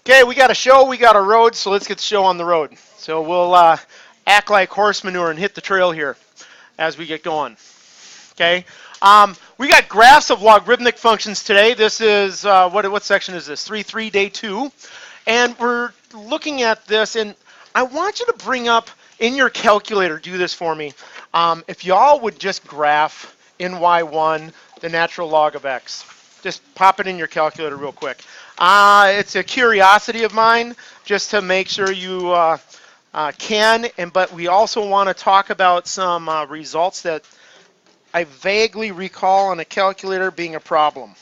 Okay, we got a show, we got a road, so let's get the show on the road. So we'll act like horse manure and hit the trail here as we get going. Okay, we got graphs of logarithmic functions today. This is, what section is this? 3.3, day 2. And we're looking at this, and I want you to bring up in your calculator, do this for me. If y'all would just graph in y1 the natural log of x. Just pop it in your calculator real quick. It's a curiosity of mine just to make sure you can, but we also want to talk about some results that I vaguely recall on a calculator being a problem.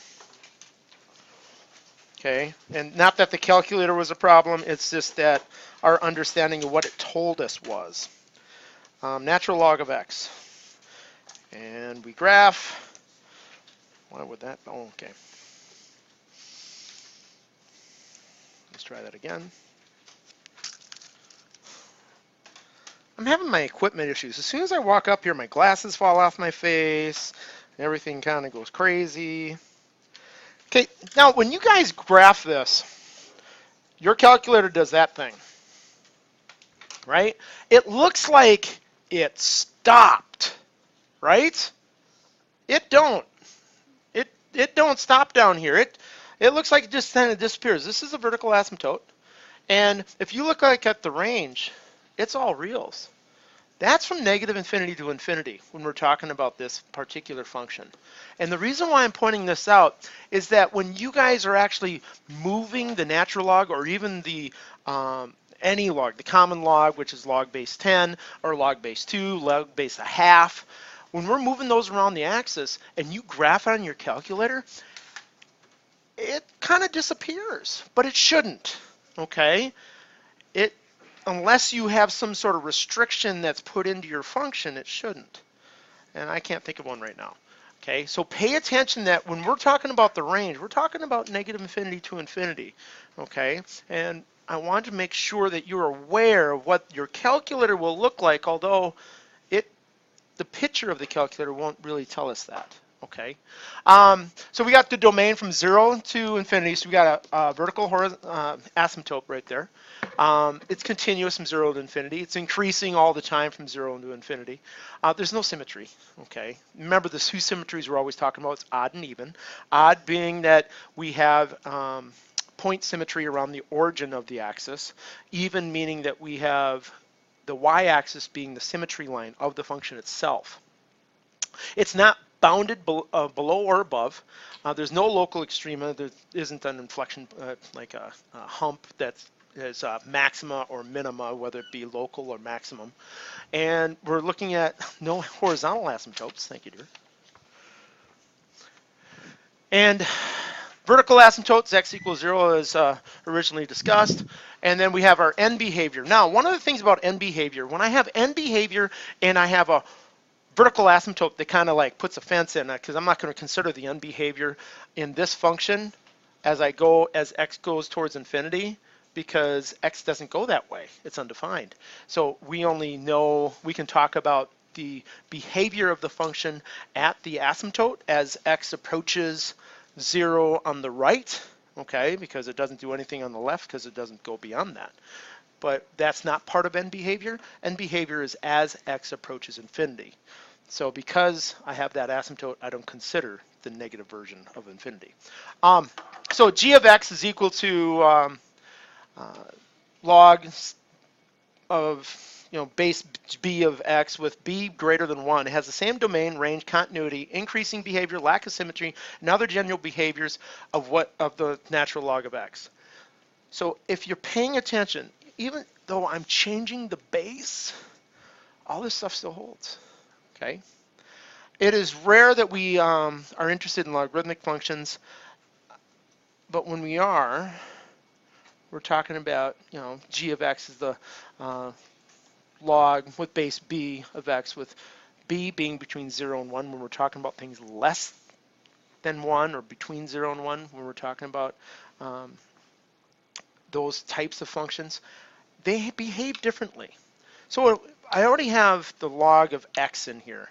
Okay, and not that the calculator was a problem, it's just that our understanding of what it told us was. Natural log of x. And we graph. Why would that? Oh, okay. Let's try that again. I'm having my equipment issues. As soon as I walk up here, my glasses fall off my face, and everything kind of goes crazy. Okay, now when you guys graph this, your calculator does that thing, right? It looks like it stopped, right? It don't. It don't stop down here. It looks like it just kind of disappears. This is a vertical asymptote, and if you look like at the range, it's all reals. That's from negative infinity to infinity when we're talking about this particular function. And the reason why I'm pointing this out is that when you guys are actually moving the natural log or even the any log, the common log, which is log base 10 or log base 2, log base a half, when we're moving those around the axis and you graph on your calculator, it kind of disappears, but it shouldn't, okay? Unless you have some sort of restriction that's put into your function, it shouldn't. And I can't think of one right now. Okay, so pay attention that when we're talking about the range, we're talking about negative infinity to infinity. Okay, and I want to make sure that you're aware of what your calculator will look like, although the picture of the calculator won't really tell us that. Okay, so we got the domain from 0 to infinity, so we got a vertical asymptote right there. It's continuous from 0 to infinity. It's increasing all the time from 0 to infinity. There's no symmetry, okay? Remember the two symmetries we're always talking about, it's odd and even. Odd being that we have point symmetry around the origin of the axis, even meaning that we have the y-axis being the symmetry line of the function itself. It's not bounded below or above. There's no local extrema. There isn't an inflection like a hump that's is maxima or minima, whether it be local or maximum. And we're looking at no horizontal asymptotes. Thank you, dear. And vertical asymptotes, x equals 0, as originally discussed. And then we have our end behavior. Now, one of the things about end behavior, when I have end behavior and I have a vertical asymptote that kind of like puts a fence in it, because I'm not going to consider the end behavior in this function as x goes towards infinity, because x doesn't go that way. It's undefined. So we only know, we can talk about the behavior of the function at the asymptote as x approaches 0 on the right, okay, because it doesn't do anything on the left because it doesn't go beyond that. But that's not part of end behavior. End behavior is as x approaches infinity. So because I have that asymptote, I don't consider the negative version of infinity. So g of x is equal to log of base b of x with b greater than 1. It has the same domain, range, continuity, increasing behavior, lack of symmetry, and other general behaviors of the natural log of x. So if you're paying attention, even though I'm changing the base, all this stuff still holds. Okay. It is rare that we are interested in logarithmic functions, but when we are, we're talking about, g of x is the log with base b of x, with b being between 0 and 1 when we're talking about things less than 1 or between 0 and 1 when we're talking about those types of functions. They behave differently. So I already have the log of x in here.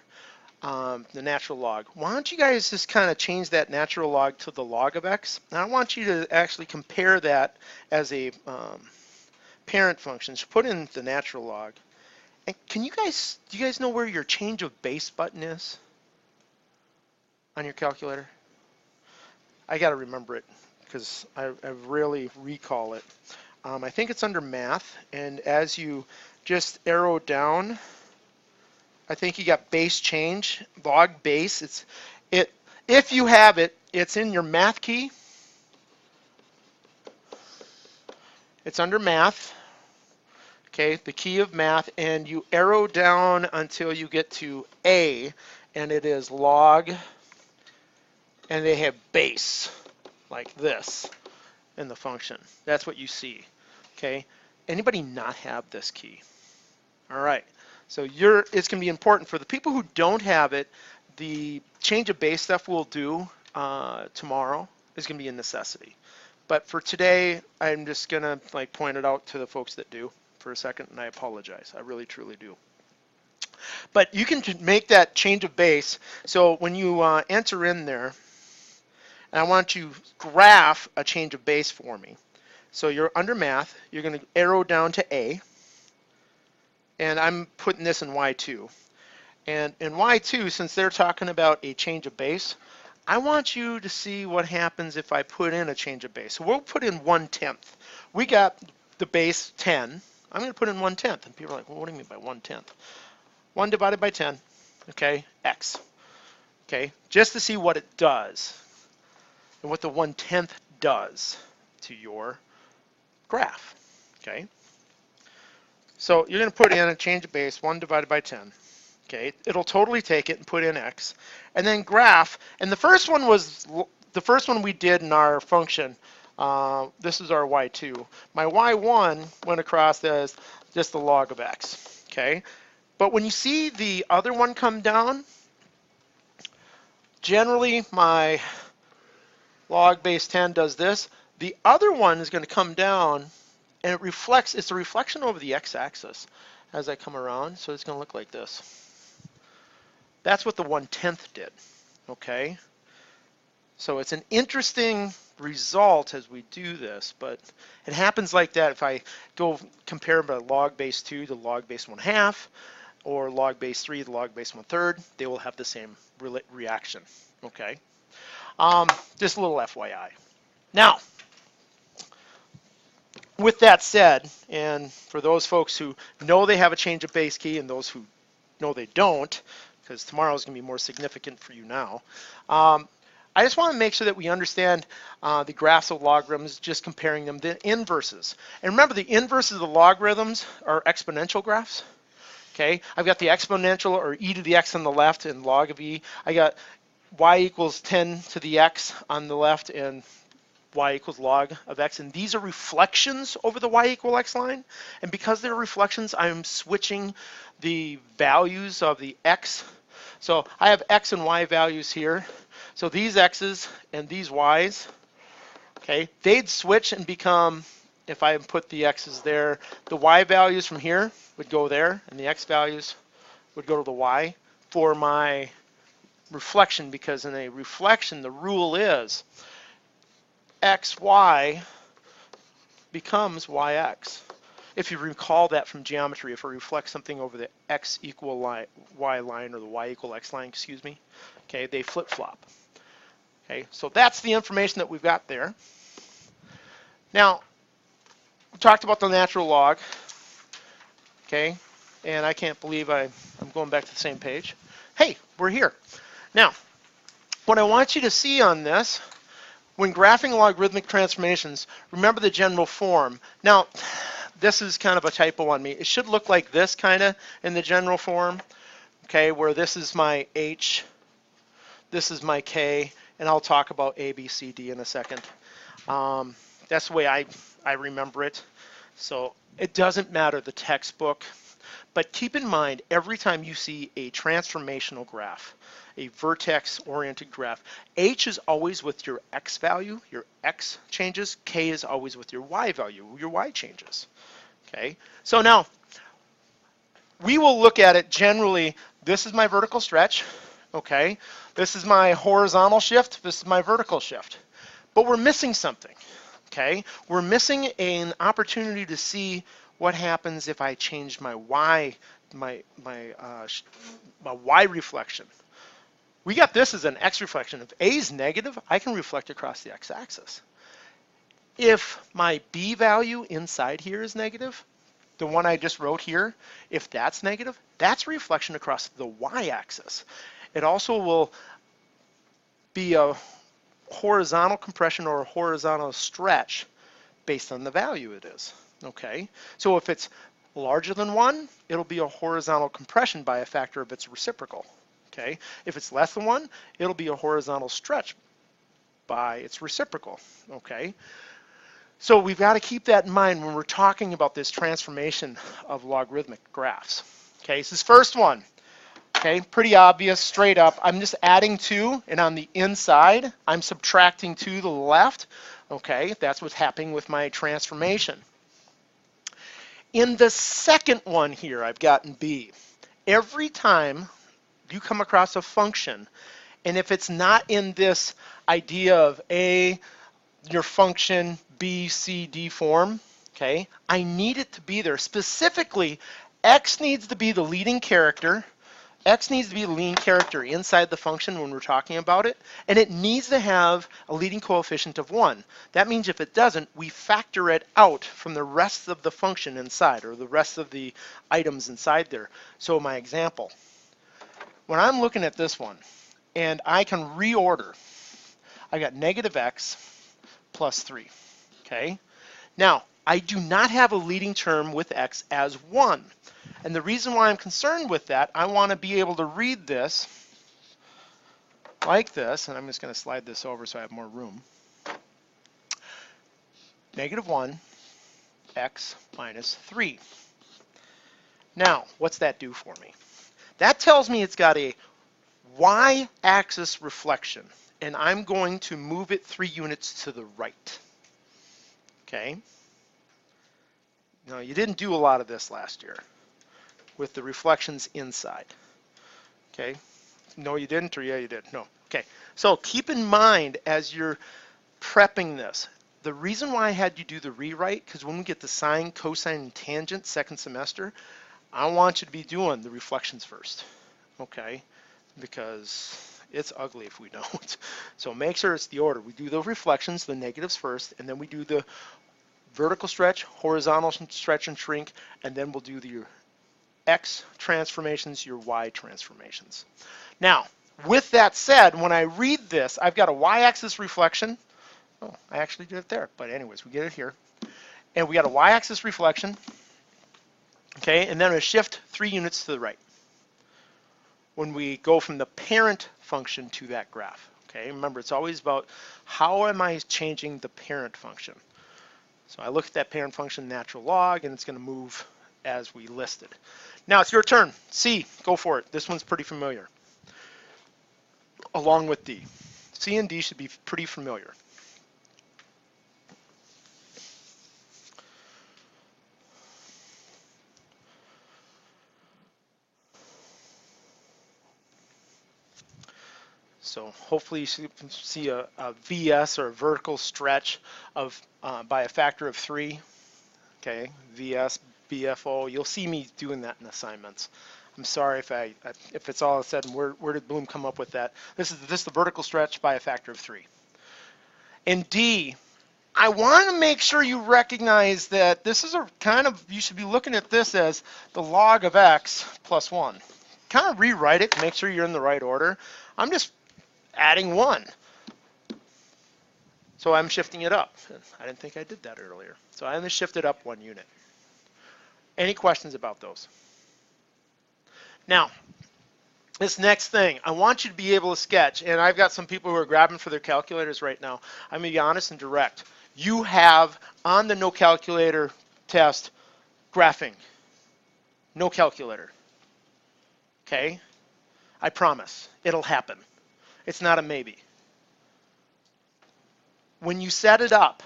the natural log. Why don't you guys just kind of change that natural log to the log of x? Now I want you to actually compare that as a parent function. So put in the natural log. And do you guys know where your change of base button is on your calculator? I got to remember it because I really recall it. I think it's under math, and as you just arrow down, I think you got base change, log base. If you have it, it's in your math key. It's under math, okay, the key of math, and you arrow down until you get to A, and it is log, and they have base, like this, in the function. That's what you see, okay? Anybody not have this key? All right, so it's going to be important for the people who don't have it. The change of base stuff we'll do tomorrow is going to be a necessity. But for today, I'm just going to point it out to the folks that do for a second, and I apologize. I really, truly do. But you can make that change of base. So when you enter in there, and I want you to graph a change of base for me. So you're under math. You're going to arrow down to A. And I'm putting this in Y2. And in Y2, since they're talking about a change of base, I want you to see what happens if I put in a change of base. So we'll put in 1/10. We got the base 10. I'm going to put in 1/10. And people are like, well, what do you mean by 1/10? 1 divided by 10, okay, x. Okay, just to see what it does and what the 1/10 does to your graph, okay? So you're going to put in a change of base, 1 divided by 10. Okay, it'll totally take it and put in x, and then graph. And the first one we did in our function. This is our y2. My y1 went across as just the log of x. Okay, but when you see the other one come down, generally my log base 10 does this. The other one is going to come down, and it reflects. It's a reflection over the x-axis as I come around. So it's going to look like this. That's what the 1/10 did, okay? So it's an interesting result as we do this, but it happens like that if I go compare the log base 2 to log base 1/2, or log base 3 to log base 1/3, they will have the same reaction, okay? Just a little FYI. Now, with that said, and for those folks who know they have a change of base key and those who know they don't, because tomorrow is going to be more significant for you now. I just want to make sure that we understand the graphs of logarithms, just comparing them, the inverses. And remember, the inverses of the logarithms are exponential graphs. Okay, I've got the exponential, or e to the x on the left and log of e. I got y equals 10 to the x on the left and y equals log of x, and these are reflections over the y equal x line, and because they're reflections, I'm switching the values of the x. So I have x and y values here, so these x's and these y's, okay, they'd switch and become, if I put the x's there, the y values from here would go there, and the x values would go to the y for my reflection, because in a reflection, the rule is xy becomes yx. If you recall that from geometry, if it reflects something over the x equal y line, or the y equal x line, excuse me, okay, they flip-flop. Okay, so that's the information that we've got there. Now, we talked about the natural log, okay, and I can't believe I'm going back to the same page. Hey, we're here. Now, what I want you to see on this, when graphing logarithmic transformations, remember the general form. Now, this is kind of a typo on me. It should look like this kind of in the general form, okay, where this is my h, this is my k, and I'll talk about a, b, c, d in a second. That's the way I remember it. So it doesn't matter the textbook, but keep in mind every time you see a transformational graph, a vertex-oriented graph, h is always with your x value, your x changes, k is always with your y value, your y changes. Okay, so now we will look at it generally. This is my vertical stretch. Okay, this is my horizontal shift, this is my vertical shift. But we're missing something, okay? We're missing an opportunity to see what happens if I change my Y, my Y reflection. We got this as an X reflection. If A is negative, I can reflect across the X axis. If my B value inside here is negative, the one I just wrote here, if that's negative, that's a reflection across the Y axis. It also will be a horizontal compression or a horizontal stretch based on the value it is. Okay, so if it's larger than 1, it'll be a horizontal compression by a factor of its reciprocal. Okay, if it's less than 1, it'll be a horizontal stretch by its reciprocal. Okay, so we've got to keep that in mind when we're talking about this transformation of logarithmic graphs. Okay, so this first one, okay, pretty obvious, straight up. I'm just adding 2, and on the inside, I'm subtracting 2 to the left. Okay, that's what's happening with my transformation. In the second one here, I've gotten B. Every time you come across a function, and if it's not in this idea of A, your function, B, C, D form, okay, I need it to be there. Specifically, X needs to be the leading character. X needs to be the leading character inside the function when we're talking about it, and it needs to have a leading coefficient of 1. That means if it doesn't, we factor it out from the rest of the function inside, or the rest of the items inside there. So my example, when I'm looking at this one, and I can reorder, I got negative X plus 3, okay? Now, I do not have a leading term with X as 1. And the reason why I'm concerned with that, I want to be able to read this like this, and I'm just going to slide this over so I have more room. Negative 1, X minus 3. Now, what's that do for me? That tells me it's got a Y-axis reflection, and I'm going to move it 3 units to the right. Okay? Now, you didn't do a lot of this last year with the reflections inside. Okay? No, you didn't, or yeah, you did. No. Okay. So keep in mind as you're prepping this, the reason why I had you do the rewrite, because when we get the sine, cosine, and tangent second semester, I want you to be doing the reflections first. Okay? Because it's ugly if we don't. So make sure it's the order. We do the reflections, the negatives first, and then we do the vertical stretch, horizontal stretch and shrink, and then we'll do the X transformations, your Y transformations. Now, with that said, when I read this, I've got a Y-axis reflection. Oh, I actually did it there, but anyways, we get it here. And we got a Y-axis reflection, okay, and then a shift 3 units to the right when we go from the parent function to that graph. Okay, remember, it's always about how am I changing the parent function. So I look at that parent function natural log, and it's going to move as we listed. Now it's your turn. C, go for it. This one's pretty familiar. Along with D. C and D should be pretty familiar. So hopefully you see a VS, or a vertical stretch of by a factor of 3. Okay, VS, BFO. You'll see me doing that in assignments. I'm sorry if it's all said and where did Bloom come up with that? This is the vertical stretch by a factor of 3. And D, I want to make sure you recognize that this is a kind of, you should be looking at this as the log of X plus 1. Kind of rewrite it to make sure you're in the right order. I'm just adding 1. So I'm shifting it up. I didn't think I did that earlier. So I'm going to shift it up 1 unit. Any questions about those? Now, this next thing, I want you to be able to sketch, and I've got some people who are grabbing for their calculators right now. I'm going to be honest and direct. You have on the no calculator test graphing. No calculator. Okay? I promise. It'll happen. It's not a maybe. When you set it up,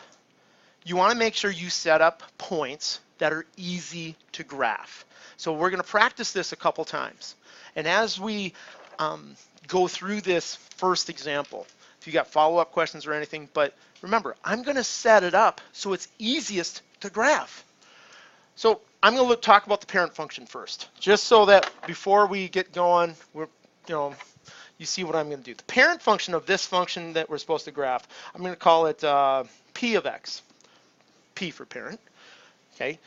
you want to make sure you set up points that are easy to graph. So we're going to practice this a couple times. And as we go through this first example if you got follow-up questions or anything, but remember, I'm going to set it up so it's easiest to graph. So I'm going to talk about the parent function first, just so that before we get going, you see what I'm going to do. The parent function of this function that we're supposed to graph, I'm going to call it p of x, p for parent, okay,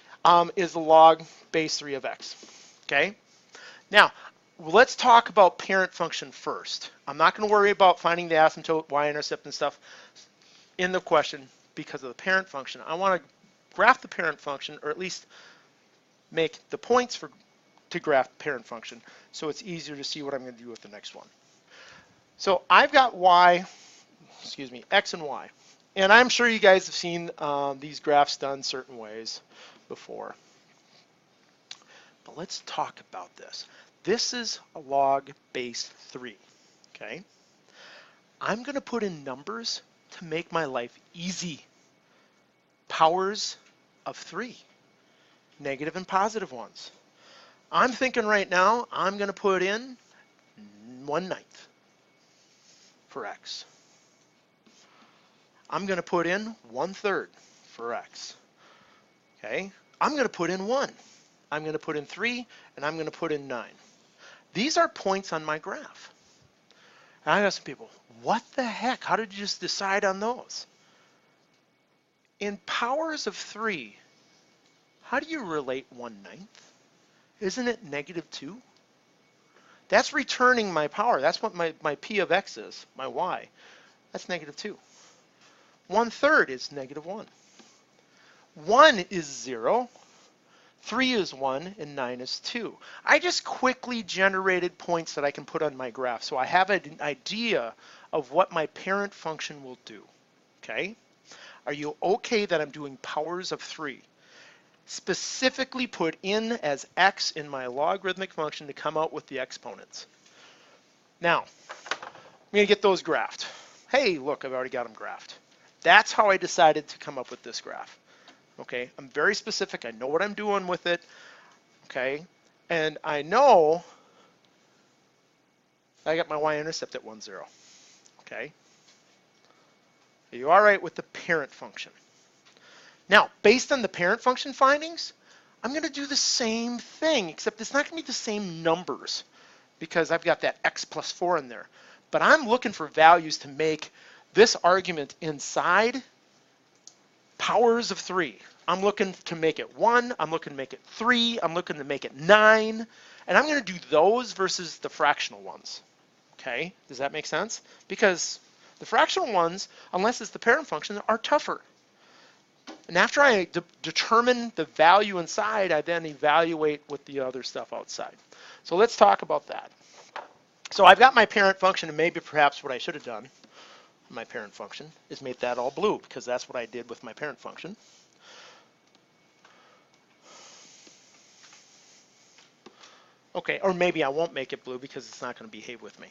is the log base 3 of x, okay? Now, let's talk about parent function first. I'm not going to worry about finding the asymptote, y-intercept and stuff in the question because of the parent function. I want to graph the parent function, or at least make the points to graph the parent function so it's easier to see what I'm going to do with the next one. So I've got x and y. And I'm sure you guys have seen these graphs done certain ways before. But let's talk about this. This is a log base 3, okay? I'm going to put in numbers to make my life easy. Powers of 3, negative and positive ones. I'm thinking right now I'm going to put in 1/9 for x. I'm going to put in 1/3 for x. Okay? I'm going to put in 1. I'm going to put in 3, and I'm going to put in 9. These are points on my graph. And I got some people, what the heck? How did you just decide on those? In powers of 3, how do you relate 1/9? Isn't it -2? That's returning my power. That's what my p of x is, my y. That's -2. 1/3 is -1. 1 is 0. 3 is 1, and 9 is 2. I just quickly generated points that I can put on my graph, so I have an idea of what my parent function will do. Okay? Are you okay that I'm doing powers of 3? Specifically put in as x in my logarithmic function to come out with the exponents. Now, I'm going to get those graphed. Hey, look, I've already got them graphed. That's how I decided to come up with this graph. Okay, I'm very specific. I know what I'm doing with it. Okay, and I know I got my y-intercept at 1, 0. Okay, are you all right with the parent function? Now, based on the parent function findings, I'm going to do the same thing, except it's not going to be the same numbers because I've got that x plus 4 in there. But I'm looking for values to make this argument inside powers of 3. I'm looking to make it 1, I'm looking to make it 3, I'm looking to make it 9, and I'm going to do those versus the fractional ones. Okay, does that make sense? Because the fractional ones, unless it's the parent function, are tougher. And after I determine the value inside, I then evaluate with the other stuff outside. So let's talk about that. So I've got my parent function, and maybe perhaps what I should have done, my parent function, is made that all blue, because that's what I did with my parent function. Okay, or maybe I won't make it blue because it's not going to behave with me.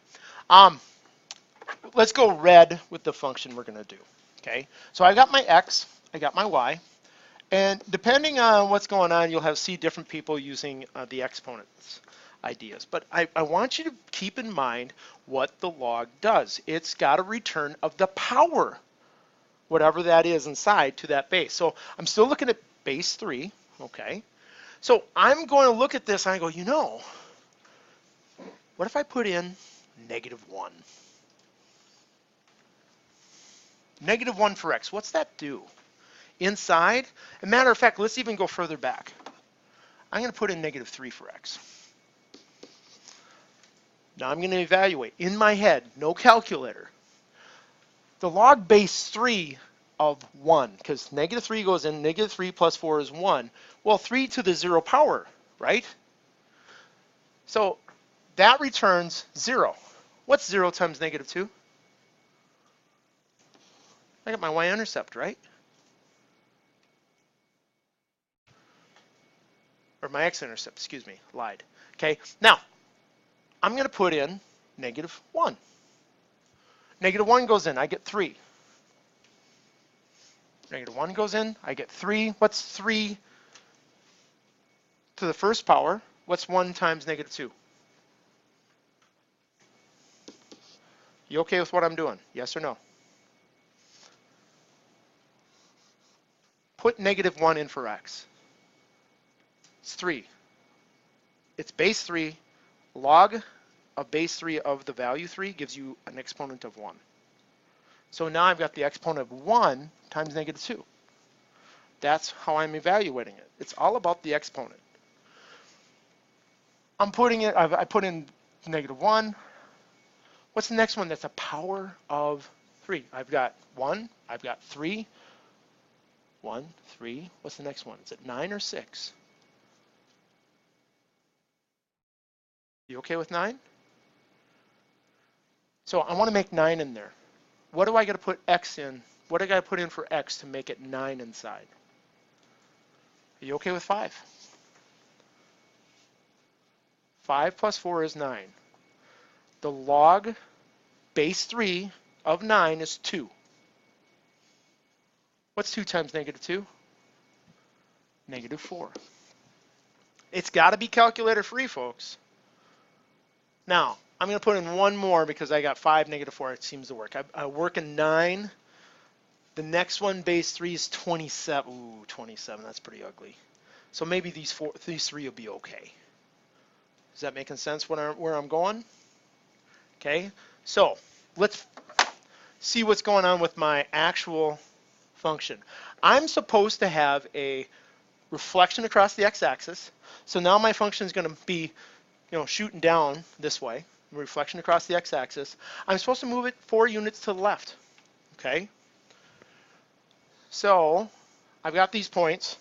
Let's go red with the function we're going to do. Okay, so I got my x, I got my y, and depending on what's going on, you'll see different people using the exponents ideas. But I want you to keep in mind what the log does. It's got a return of the power, whatever that is inside, to that base. So I'm still looking at base 3, okay? So I'm going to look at this and I go, you know, what if I put in -1? -1 for x, what's that do? Inside, as a matter of fact, let's even go further back. I'm going to put in -3 for x. Now I'm going to evaluate in my head, no calculator. The log base 3 of 1, because -3 goes in, -3 plus 4 is 1. Well, 3 to the 0 power, right? So that returns 0. What's 0 times -2? I got my y-intercept, right? Or my x-intercept, excuse me, lied. Okay, now I'm going to put in -1. -1 goes in, I get 3. -1 goes in, I get 3. What's 3 to the first power? What's 1 times -2? You okay with what I'm doing? Yes or no? Put -1 in for x. It's 3. It's base 3. Log of base 3 of the value 3 gives you an exponent of 1. So now I've got the exponent of 1 times -2. That's how I'm evaluating it. It's all about the exponent. I'm putting it, I put in -1. What's the next one? That's a power of 3. I've got 1, I've got 3. 1, 3. What's the next one? Is it 9 or 6? You okay with 9? So I want to make 9 in there. What do I got to put x in? What do I got to put in for x to make it 9 inside? Are you okay with 5? 5 plus 4 is 9. The log base 3 of 9 is 2. What's 2 times -2? -4. It's got to be calculator free, folks. Now, I'm going to put in one more because I got 5, -4. It seems to work. I work in 9. The next one, base 3, is 27. Ooh, 27. That's pretty ugly. So maybe these 3 will be okay. Is that making sense where I'm going? Okay. So let's see what's going on with my actual function. I'm supposed to have a reflection across the x-axis. So now my function is going to be, shooting down this way. Reflection across the x-axis. I'm supposed to move it 4 units to the left. Okay. So I've got these points,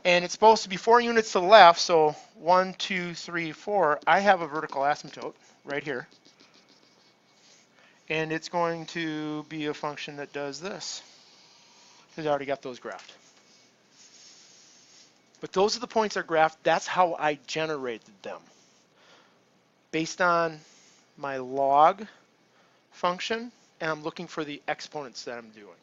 and it's supposed to be 4 units to the left. So 1, 2, 3, 4. I have a vertical asymptote right here, and it's going to be a function that does this. Because I already got those graphed. But those are the points that are graphed. That's how I generated them. Based on my log function, and I'm looking for the exponents that I'm doing.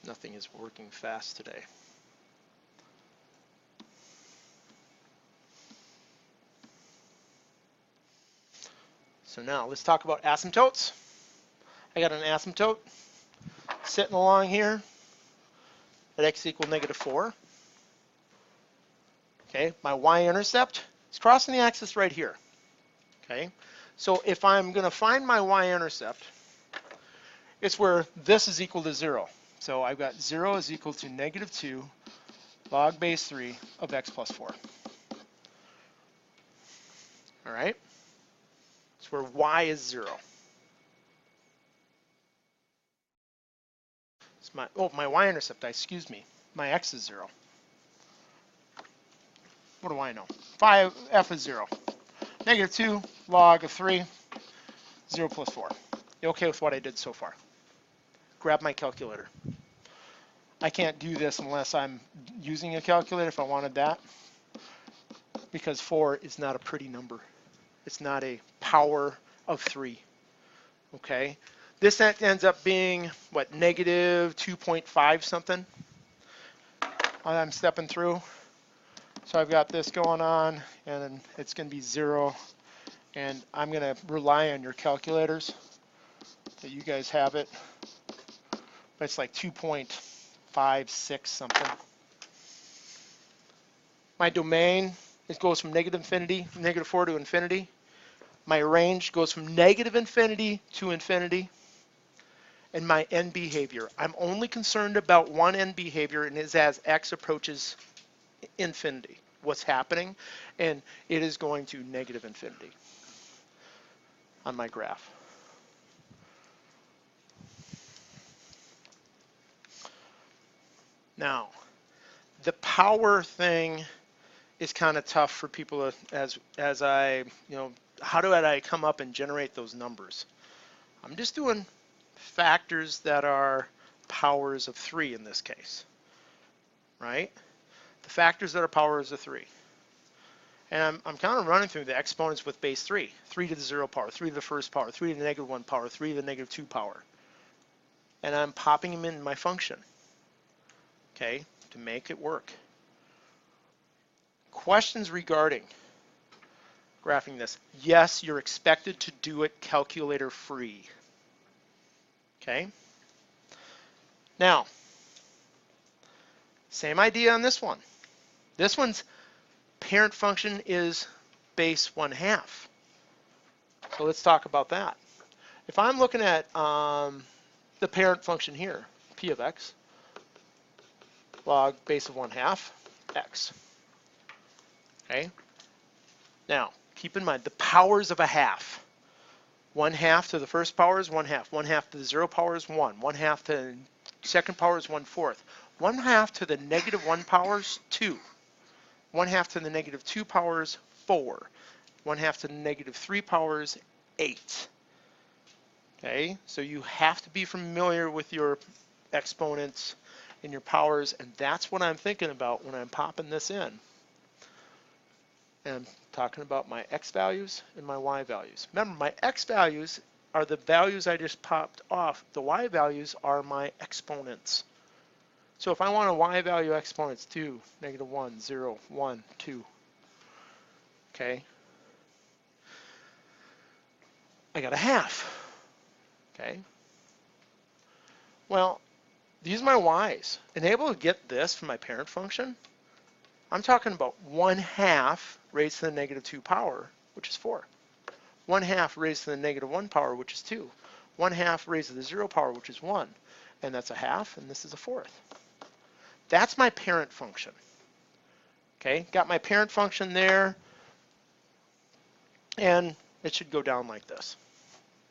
Nothing is working fast today. So now let's talk about asymptotes. I got an asymptote sitting along here at x equal -4. Okay, my y-intercept is crossing the axis right here. Okay, so if I'm going to find my y-intercept, it's where this is equal to 0. So I've got 0 is equal to -2 log base 3 of x plus 4. All right, it's where y is 0. It's my y-intercept, excuse me. My x is 0. What do I know? F is 0. -2 log of 3, 0 plus 4. You okay with what I did so far? Grab my calculator. I can't do this unless I'm using a calculator if I wanted that, because 4 is not a pretty number. It's not a power of 3. Okay? This ends up being, what, -2.5 something? I'm stepping through. So I've got this going on, and then it's going to be 0. And I'm going to rely on your calculators that you guys have it. But it's like 2.56 something. My domain, it goes from -4 to infinity. My range goes from -infinity to infinity. And my end behavior, I'm only concerned about one end behavior, and it's as x approaches infinity. What's happening? And it is going to -infinity on my graph. Now, the power thing is kind of tough for people as I, how do I come up and generate those numbers? I'm just doing factors that are powers of 3 in this case, right? The factors that are powers of 3. And I'm kind of running through the exponents with base 3. 3 to the 0 power, 3 to the first power, 3 to the -1 power, 3 to the -2 power. and I'm popping them in my function, okay, to make it work. Questions regarding graphing this? Yes, you're expected to do it calculator free. Okay. Now, same idea on this one. This one's parent function is base 1/2. So let's talk about that. If I'm looking at the parent function here, p of x, log base of 1/2 x. Okay. Now, keep in mind the powers of a half. 1/2 to the first power is 1/2. 1/2 to the 0 power is 1. 1/2 to the second power is 1/4. 1/2 to the negative 1 power is 2. 1/2 to the negative 2 power is 4. 1/2 to the negative 3 power is 8. Okay, so you have to be familiar with your exponents and your powers, and that's what I'm thinking about when I'm popping this in. And I'm talking about my x values and my y values. Remember, my x values are the values I just popped off. The y values are my exponents. So if I want a y value exponents 2, negative 1, 0, 1, 2, okay, I got a half, okay. Well, these are my y's. And able to get this from my parent function, I'm talking about 1/2 raised to the negative 2 power, which is 4. 1/2 raised to the negative 1 power, which is 2. 1/2 raised to the 0 power, which is 1. And that's a half, and this is a fourth. That's my parent function. Okay, got my parent function there, and it should go down like this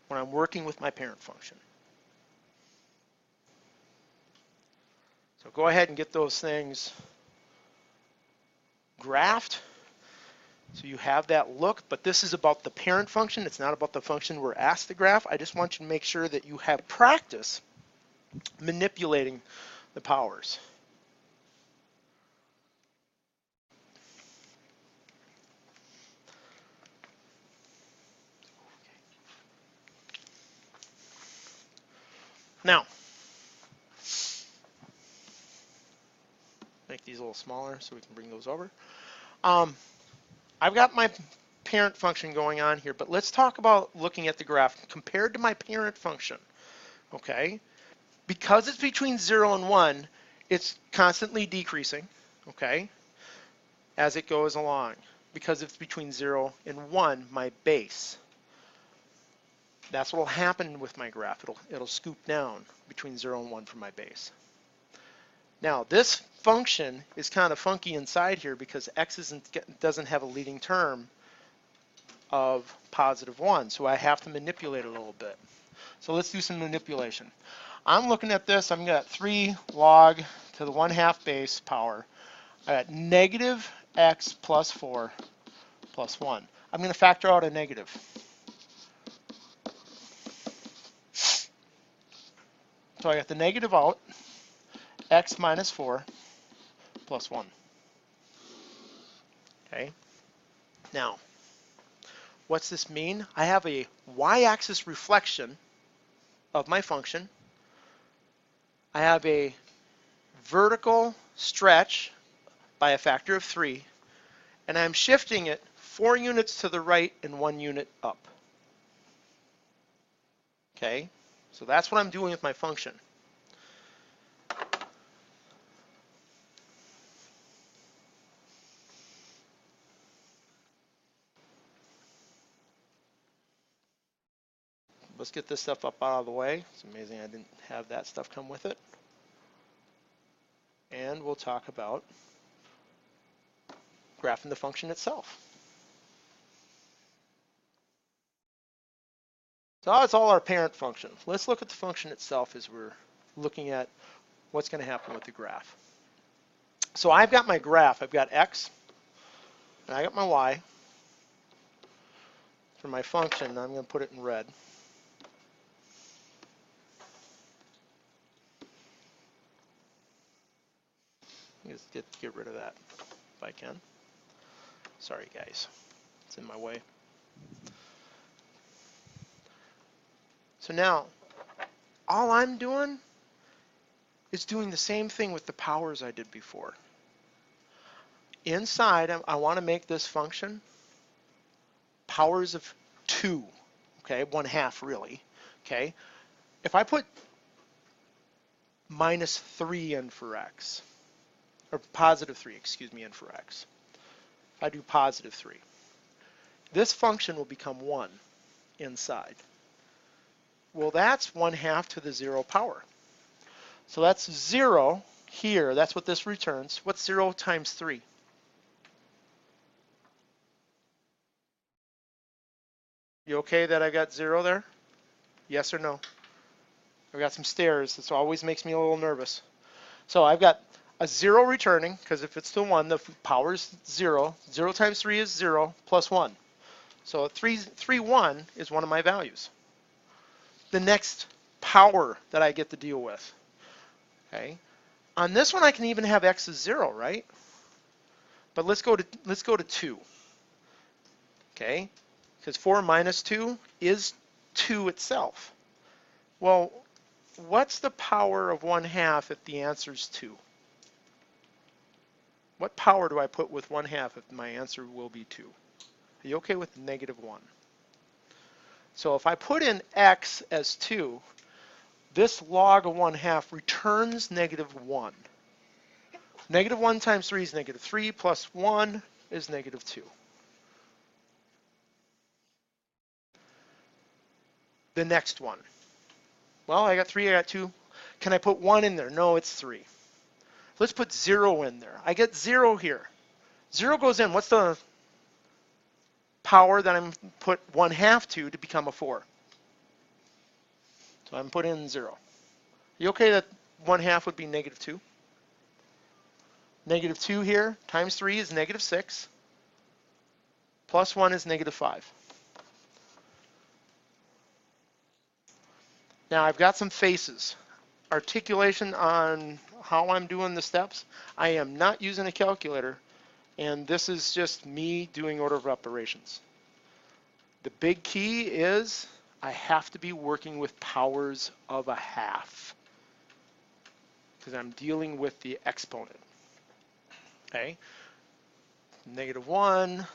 when I'm working with my parent function. So go ahead and get those things graphed so you have that look, but this is about the parent function. It's not about the function we're asked to graph. I just want you to make sure that you have practice manipulating the powers. Now, make these a little smaller so we can bring those over. I've got my parent function going on here, but let's talk about looking at the graph compared to my parent function, okay? Because it's between 0 and 1, it's constantly decreasing, okay, as it goes along. Because it's between 0 and 1, my base. That's what will happen with my graph. It'll scoop down between 0 and 1 for my base. Now, this function is kind of funky inside here because x doesn't have a leading term of positive 1, so I have to manipulate it a little bit. So let's do some manipulation. I'm looking at this. I've got 3 log to the 1/2 base power. I got negative x plus 4 plus 1. I'm going to factor out a negative. So I got the negative out, x minus 4 plus 1. Okay. Now, what's this mean? I have a y-axis reflection of my function. I have a vertical stretch by a factor of 3, and I'm shifting it 4 units to the right and 1 unit up. Okay, so that's what I'm doing with my function. Let's get this stuff up out of the way. It's amazing I didn't have that stuff come with it. And we'll talk about graphing the function itself. So that's all our parent function. Let's look at the function itself as we're looking at what's going to happen with the graph. So I've got my graph. I've got x, and I got my y. For my function, I'm going to put it in red. Just get rid of that if I can. Sorry, guys. It's in my way. So now, all I'm doing is doing the same thing with the powers I did before. Inside, I want to make this function powers of 2, okay, 1/2 really, okay? If I put -3 in for x, or +3, excuse me, in for x, if I do +3, this function will become 1 inside. Well, that's 1/2 to the 0 power. So that's 0 here. That's what this returns. What's 0 times 3? You okay that I got 0 there? Yes or no? I've got some stares. This always makes me a little nervous. So I've got a 0 returning, because if it's to 1, the power is 0. 0 times 3 is 0 plus 1. So 1 is one of my values. The next power that I get to deal with. Okay. On this one, I can even have x is 0, right? But let's go to 2. Okay, because 4 minus 2 is 2 itself. Well, what's the power of 1/2 if the answer is 2? What power do I put with 1/2 if my answer will be 2? Are you okay with -1? So if I put in x as 2, this log of 1/2 returns -1. -1 times 3 is -3, plus 1 is -2. The next one. Well, I got 3, I got 2. Can I put 1 in there? No, it's 3. Let's put 0 in there. I get 0 here. 0 goes in. What's the power that I'm put 1/2 to become a 4? So I'm put in 0. You okay that 1/2 would be -2? -2 here times 3 is -6. Plus 1 is -5. Now I've got some faces. Articulation on how I'm doing the steps. I am not using a calculator, and this is just me doing order of operations. The big key is I have to be working with powers of 1/2 because I'm dealing with the exponent. Okay, -1,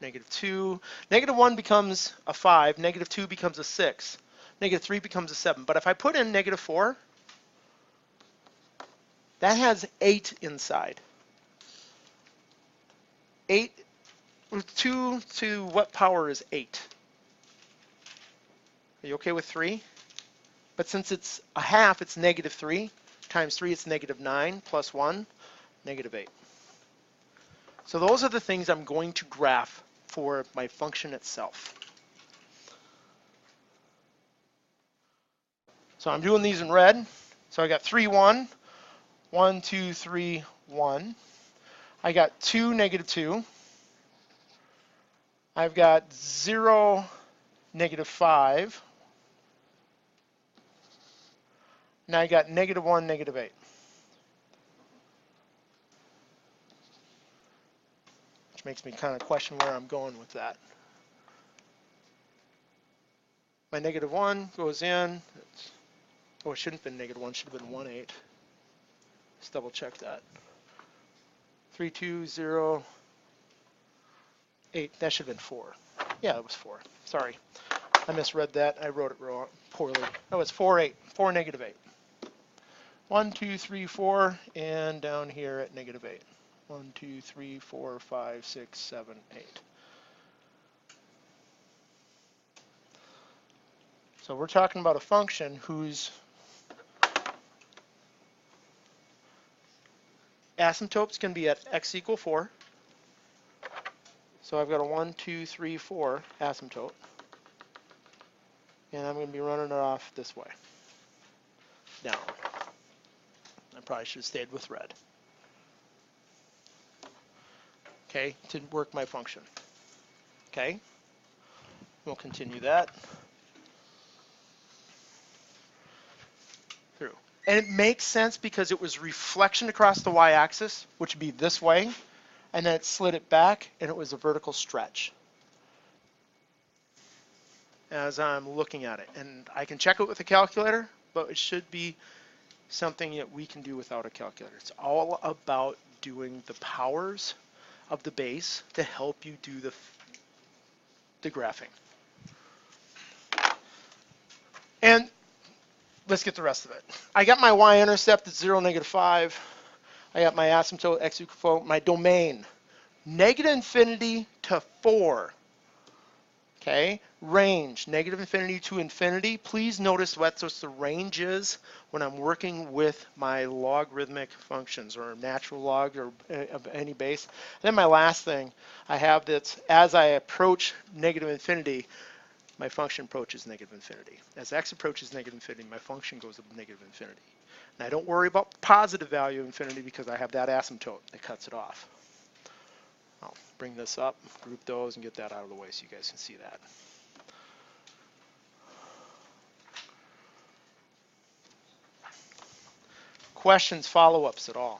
-2. -1 becomes a 5, -2 becomes a 6, -3 becomes a 7. But if I put in -4, that has 8 inside. 8, 2 to what power is 8? Are you okay with 3? But since it's 1/2, it's -3. Times 3, it's -9, plus 1, -8. So those are the things I'm going to graph for my function itself. So I'm doing these in red. So I got 3, 1, 1, 2, 3, 1. I got 2, -2. I've got 0, -5. Now I got -1, -8. Which makes me kind of question where I'm going with that. My -1 goes in. Oh, it shouldn't have been -1, should have been 1, 8. Let's double check that. 3, 2, 0, 8. That should have been 4. Yeah, it was 4. Sorry. I misread that. I wrote it wrong, poorly. Oh, it's 4, 8. 4, -8. 1, 2, 3, 4, and down here at -8. 1, 2, 3, 4, 5, 6, 7, 8. So we're talking about a function whose asymptotes can be at x equal 4. So I've got a 1, 2, 3, 4 asymptote. And I'm going to be running it off this way. Down. I probably should have stayed with red. Okay, to work my function. Okay, we'll continue that through. And it makes sense because it was reflection across the y-axis, which would be this way, and then it slid it back, and it was a vertical stretch as I'm looking at it. And I can check it with a calculator, but it should be something that we can do without a calculator. It's all about doing the powers of the base to help you do the graphing. And let's get the rest of it. I got my y-intercept at 0, -5. I got my asymptote x equal 4, my domain, -infinity to 4. Okay, range, -infinity to infinity. Please notice what the range is when I'm working with my logarithmic functions or natural log or of any base. And then my last thing, I have that as I approach -infinity, my function approaches -infinity. As x approaches -infinity, my function goes to -infinity. And I don't worry about the positive value of infinity because I have that asymptote that cuts it off. I'll bring this up, group those, and get that out of the way so you guys can see that. Questions, follow-ups at all?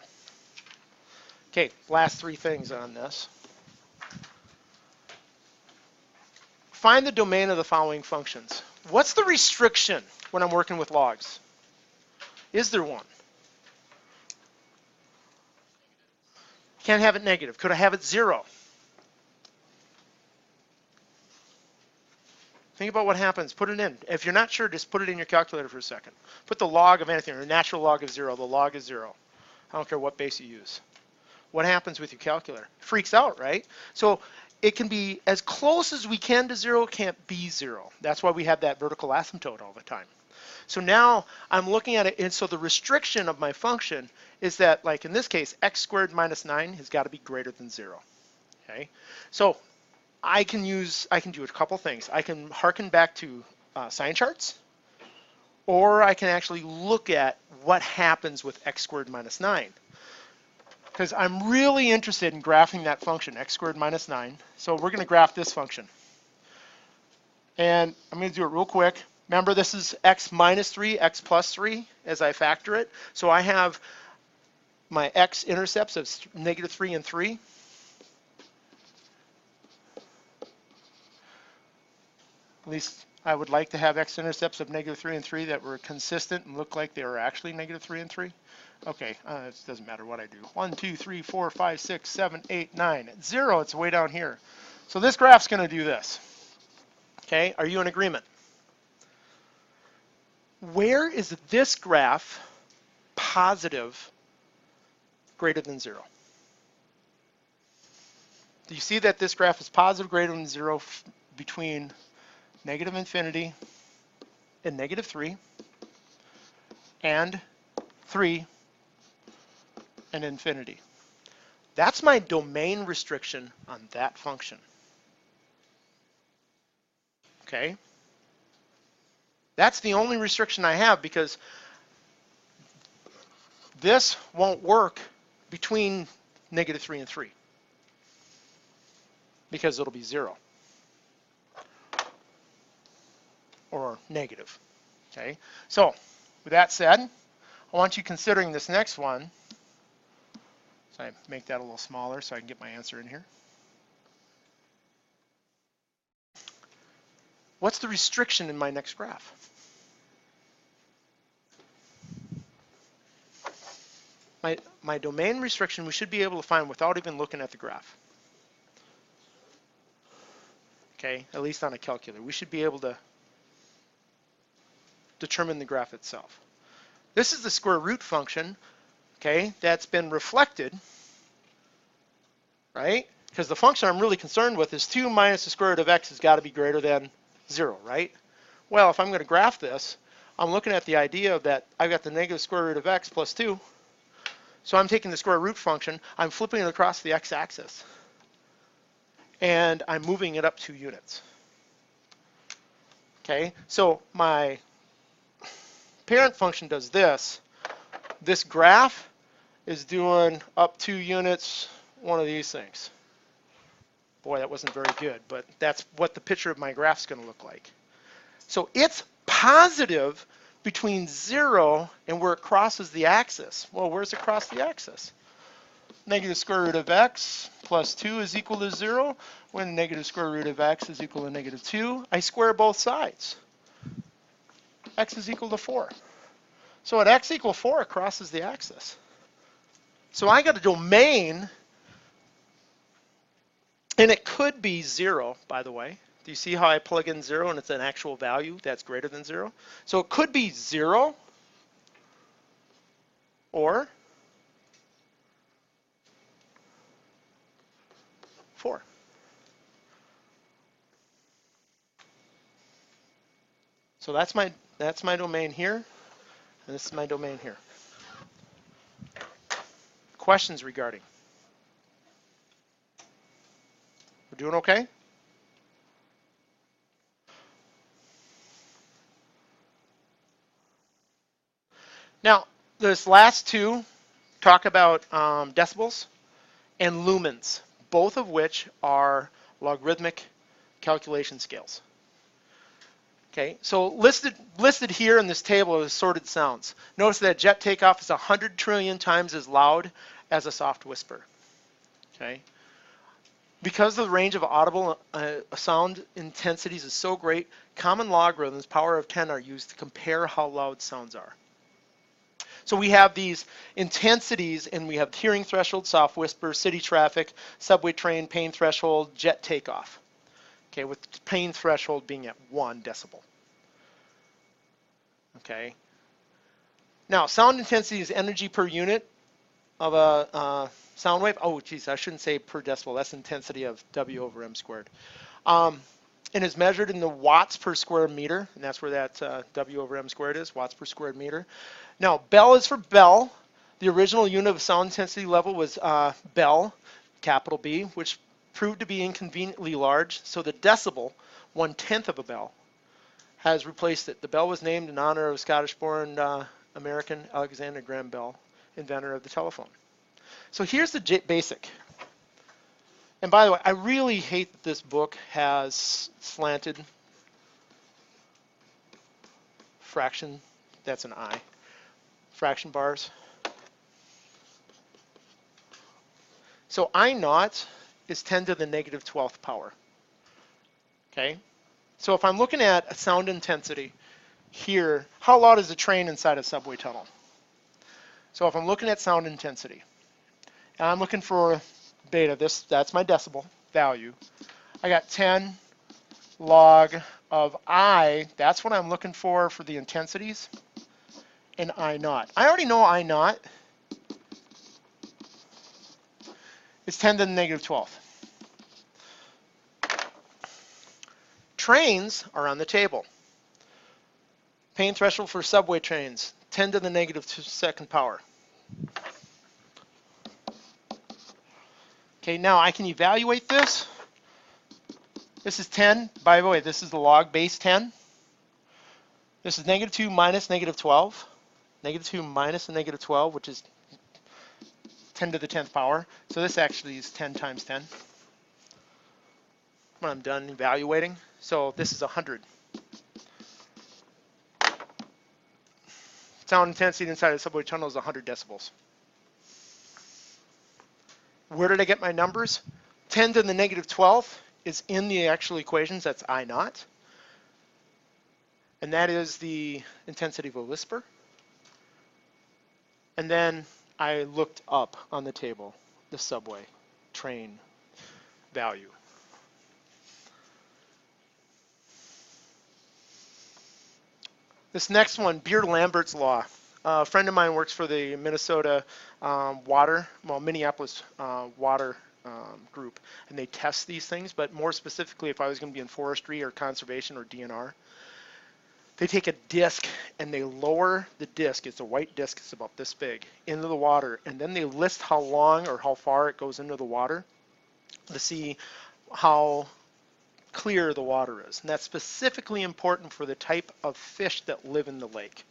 Okay, last 3 things on this. Find the domain of the following functions. What's the restriction when I'm working with logs? Is there one? Can't have it negative. Could I have it 0? Think about what happens. Put it in. If you're not sure, just put it in your calculator for a second. Put the log of anything, or a natural log of 0. The log is 0. I don't care what base you use. What happens with your calculator? It freaks out, right? So it can be as close as we can to 0, can't be 0. That's why we have that vertical asymptote all the time. So now I'm looking at it, and so the restriction of my function is that, like in this case, x squared minus 9 has got to be greater than 0. Okay, so I can do a couple things. I can harken back to sign charts, or I can actually look at what happens with x squared minus 9. Because I'm really interested in graphing that function, x squared minus 9. So we're going to graph this function. And I'm going to do it real quick. Remember, this is x minus 3, x plus 3 as I factor it. So I have my x-intercepts of -3 and 3. At least I would like to have x-intercepts of -3 and 3 that were consistent and look like they were actually -3 and 3. Okay, it doesn't matter what I do. 1, 2, 3, 4, 5, 6, 7, 8, 9. At 0, it's way down here. So this graph's going to do this. Okay, are you in agreement? Where is this graph positive greater than 0? Do you see that this graph is positive greater than 0 between -infinity and -3 and 3 and infinity? That's my domain restriction on that function. Okay? That's the only restriction I have because this won't work between -3 and 3 because it'll be 0 or negative. Okay? So, with that said, I want you considering this next one. So I make that a little smaller so I can get my answer in here. What's the restriction in my next graph? My domain restriction we should be able to find without even looking at the graph. Okay, at least on a calculator. We should be able to determine the graph itself. This is the square root function, okay, that's been reflected, right? Because the function I'm really concerned with is 2 minus the square root of x has got to be greater than 0, right? Well, if I'm going to graph this, I'm looking at the idea that I've got the negative square root of x plus 2. So I'm taking the square root function, I'm flipping it across the x-axis, and I'm moving it up 2 units. Okay, so my parent function does this. This graph is doing up 2 units, one of these things. Boy, that wasn't very good, but that's what the picture of my graph is going to look like. So it's positive between 0 and where it crosses the axis. Well, where's it cross the axis? Negative square root of x plus 2 is equal to 0. When negative square root of x is equal to -2, I square both sides. X is equal to 4. So at x equals 4, it crosses the axis. So I got a domain, and it could be 0, by the way. Do you see how I plug in 0 and it's an actual value that's greater than 0? So it could be 0 or 4. So that's my domain here, and this is my domain here. Questions regarding? We're doing okay? Now, this last two talk about decibels and lumens, both of which are logarithmic calculation scales. Okay, so listed here in this table is sorted sounds. Notice that jet takeoff is 100 trillion times as loud as a soft whisper. Okay, because the range of audible sound intensities is so great, common logarithms, power of 10, are used to compare how loud sounds are. So we have these intensities, and we have hearing threshold, soft whisper, city traffic, subway train, pain threshold, jet takeoff. Okay, with pain threshold being at 1 decibel. Okay. Now, sound intensity is energy per unit of a sound wave. Oh, geez, I shouldn't say per decibel. That's intensity of W over M squared. And is measured in the watts per square meter, and that's where that W over M squared is, watts per square meter. Now, Bell is for Bell. The original unit of sound intensity level was Bell, capital B, which proved to be inconveniently large, so the decibel, 1/10 of a bell, has replaced it. The bell was named in honor of Scottish-born American Alexander Graham Bell, inventor of the telephone. So here's the basic. And by the way, I really hate that this book has slanted fraction, that's an I, fraction bars. So I naught is 10 to the negative 12th power. Okay? So if I'm looking at a sound intensity here, how loud is the train inside a subway tunnel? So if I'm looking at sound intensity, and I'm looking for beta, that's my decibel value. I got 10 log of I, that's what I'm looking for the intensities, and I naught. I already know I naught. It's 10 to the negative 12th. Trains are on the table. Pain threshold for subway trains, 10 to the negative 2nd power. Okay, now I can evaluate this. This is 10. By the way, this is the log base 10. This is negative 2 minus negative 12. Negative 2 minus the negative 12, which is 10 to the 10th power. So this actually is 10 times 10 when I'm done evaluating. So this is 100. Sound intensity inside the subway tunnel is 100 decibels. Where did I get my numbers? 10 to the negative 12th is in the actual equations. That's I naught. And that is the intensity of a whisper. And then I looked up on the table the subway train value. This next one, Beer-Lambert's law. A friend of mine works for the Minnesota Minneapolis water group, and they test these things, but more specifically, if I was going to be in forestry or conservation or DNR, they take a disc and they lower the disc, it's a white disc, it's about this big, into the water, and then they list how long or how far it goes into the water to see how clear the water is. And that's specifically important for the type of fish that live in the lake.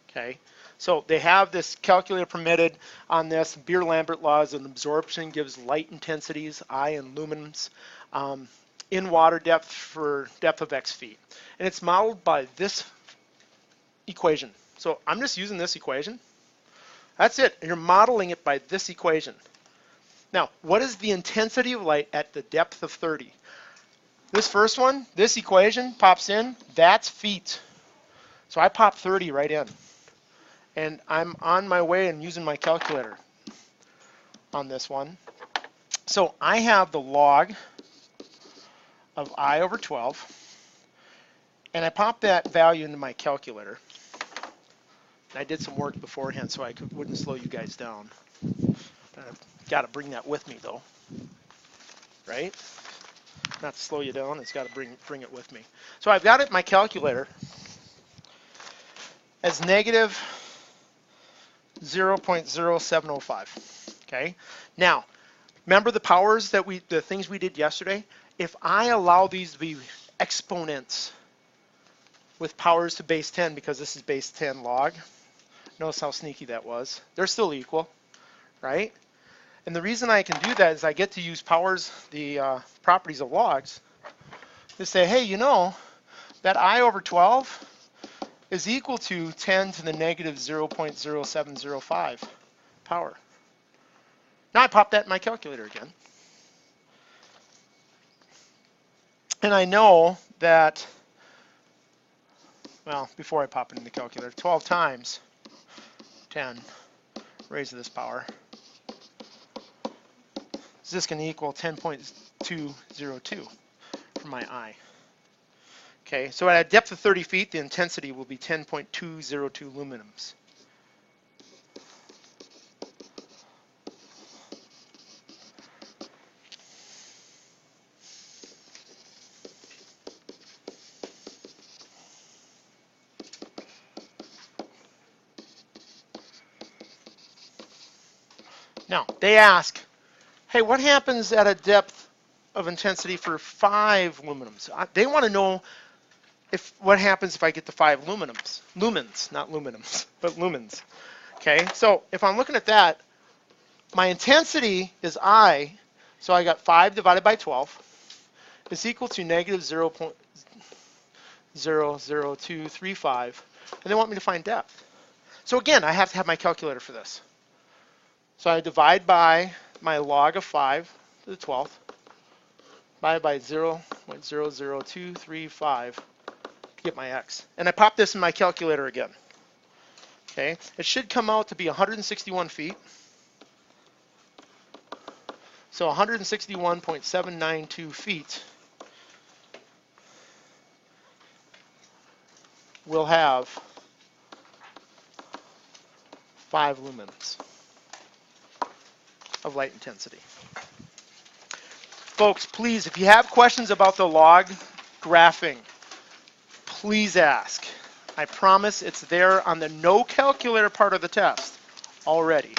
Okay, so they have this calculator permitted on this. Beer-Lambert law is an absorption, gives light intensities, I and lumens, in water depth for depth of x feet. And it's modeled by this equation. So I'm just using this equation. That's it. You're modeling it by this equation. Now, what is the intensity of light at the depth of 30? This first one, this equation pops in, that's feet. So I pop 30 right in. And I'm on my way and using my calculator on this one. So I have the log of I over 12, and I popped that value into my calculator. I did some work beforehand so I wouldn't slow you guys down. I've got to bring that with me though, right? Not to slow you down, it's got to bring it with me. So I've got it in my calculator as negative 0.0705. Okay. Now, remember the powers that the things we did yesterday? If I allow these to be exponents with powers to base 10, because this is base 10 log, notice how sneaky that was. They're still equal, right? And the reason I can do that is I get to use powers, the properties of logs, to say, hey, you know, that I over 12 is equal to 10 to the negative 0.0705 power. Now I pop that in my calculator again. And I know that, well, before I pop it in the calculator, 12 times 10 raised to this power is this going to equal 10.202 for my I. Okay, so at a depth of 30 feet, the intensity will be 10.202 luminums. Now, they ask, hey, what happens at a depth of intensity for 5 luminums? They want to know what happens if I get to 5 lumens, not luminums, but lumens. Okay, so if I'm looking at that, my intensity is I, so I got 5 divided by 12 is equal to negative 0.00235, and they want me to find depth. So again, I have to have my calculator for this. So I divide by my log of 5 to the 12th, divided by 0.00235 to get my x. And I pop this in my calculator again. Okay, it should come out to be 161 feet. So 161.792 feet will have 5 lumens of light intensity. Folks, please, if you have questions about the log graphing, please ask. I promise it's there on the no calculator part of the test already.